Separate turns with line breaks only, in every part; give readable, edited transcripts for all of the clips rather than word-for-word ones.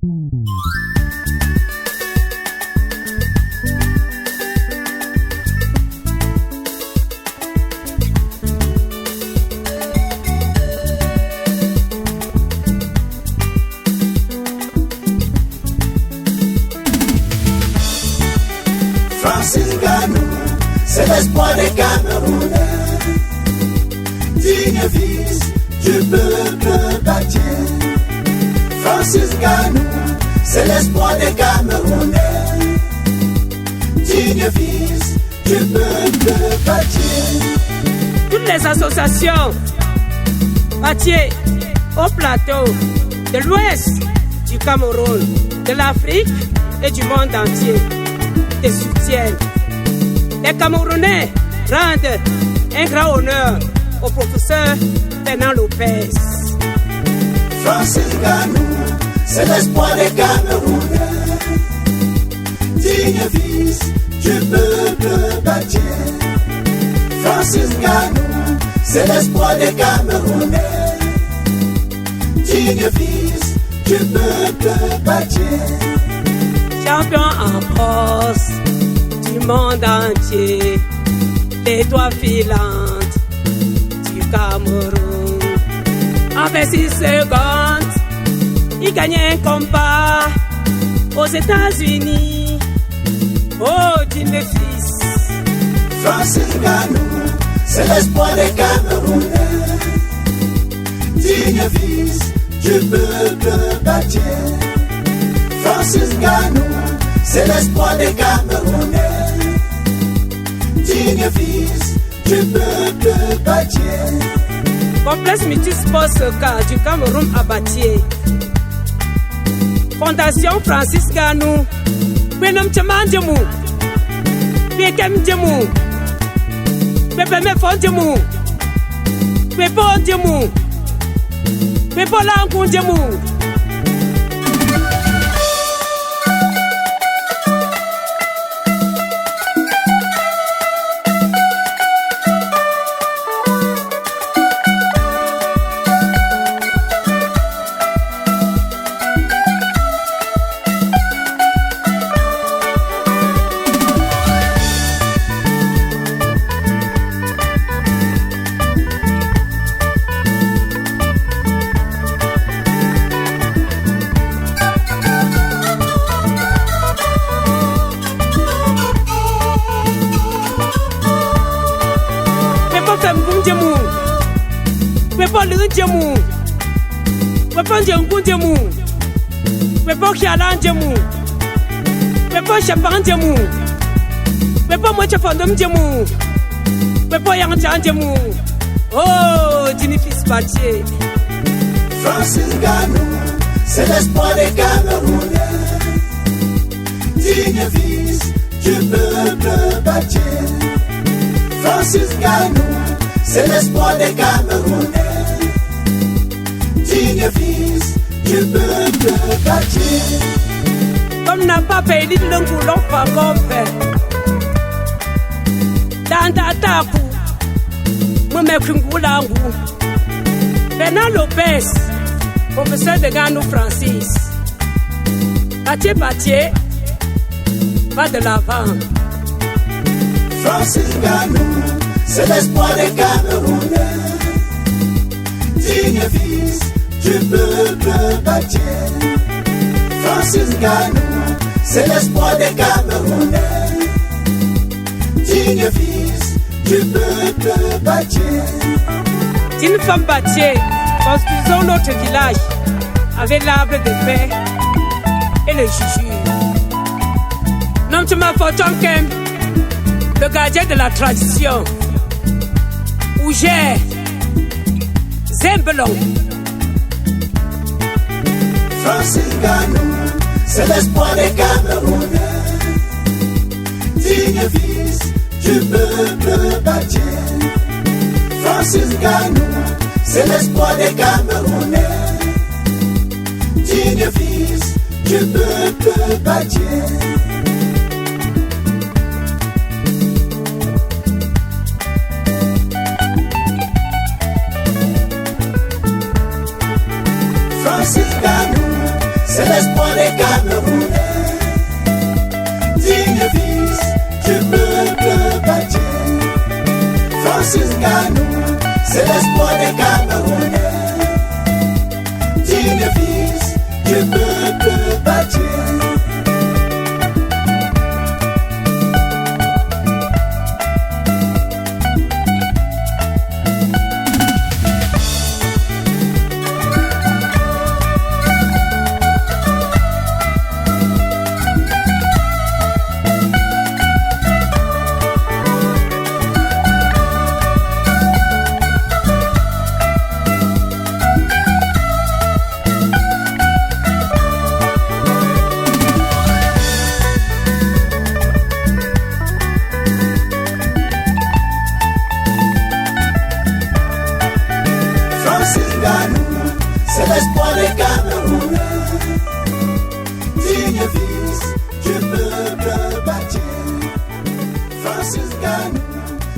Francis Ngannou, c'est l'espoir des Camerounais. Digne fils du peuple bâti. Francis Ngannou, c'est l'espoir des Camerounais. Digne fils du peuple bâti.
Toutes les associations bâties au plateau de l'ouest du Cameroun, de l'Afrique et du monde entier te soutiennent. Les Camerounais rendent un grand honneur au professeur Fernand Lopez.
Francis Ngannou, c'est l'espoir des Camerounais. Digne fils du peuple bâti. Francis Ngannou, c'est l'espoir des Camerounais. Digne fils du peuple bâti.
Champion en force du monde entier, l'étoile filante du Cameroun. En 26 secondes, il gagne un combat aux États-Unis. Oh, digne fils.
Francis Ngannou, c'est l'espoir des Camerounais. Digne fils du peuple bâti. Francis Ngannou, c'est l'espoir des Camerounais. Digne fils du peuple bâti.
Complexe multisport Soka du Cameroun à Bâtier. Fondation Francis Ngannou. Kwenom Chaman Djemou. Kwekem Djemou. Kwepeme Fon Djemou. Kwepon Djemou. Kwepolankou Djemou. Djemou, Wepo Lu Djemou, Wepo Djengu Djemou, Wepo Kialan Djemou, Wepo Chapan Djemou, Wepo Mocha Fondom Djemou, Wepo Yang Chan Djemou. Oh, Dini fils Bâtier.
Francis Ngannou, c'est l'espoir des Camerounais. Digne fils du peuple bâti. Francis Ngannou, c'est l'espoir des Camerounais. Digne fils du peuple bâti.
Comme n'a pas payé le boulot par fait. Dans ta tapu, moi me kungulangu. Fernand Lopez, professeur de Ngannou Francis. Bâtier, va de l'avant.
Francis Ngannou, c'est l'espoir des Camerounais. Digne fils du peuple bâti. Francis Ngannou, c'est l'espoir des Camerounais. Digne fils du peuple bâti.
Une femme bâtier, construisons notre village avec l'arbre de paix et le juju. Nom de ma fortune Kem, le gardien de la tradition. Ougère, Zembelon.
Francis Ngannou, c'est l'espoir des Camerounais. Digne fils du peuple bâti. Francis Ngannou, c'est l'espoir des Camerounais. Digne fils du peuple bâti. Francis Ngannou, c'est l'espoir des Camerounais. Digne fils du peuple bâti, Francis Ngannou, c'est l'espoir des Camerounais. Digne fils du peuple bâti. C'est l'espoir des Camerounais. Digne fils du peuple bâti, Francis Ngannou,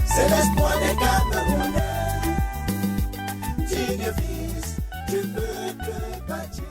c'est l'espoir des Camerounais. Digne fils du peuple bâti.